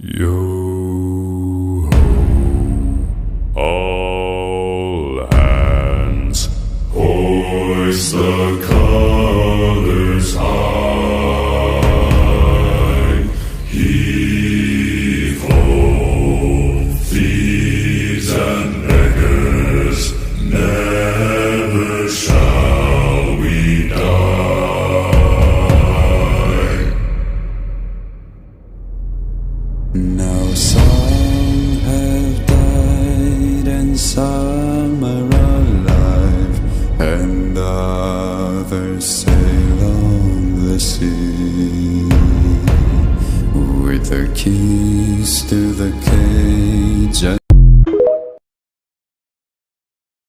Yo ho, all hands, hoist the colors high. Heave ho, thieves and beggars, never shall we die. Now some have died and some are alive, and others sail on the sea with their keys to the cage.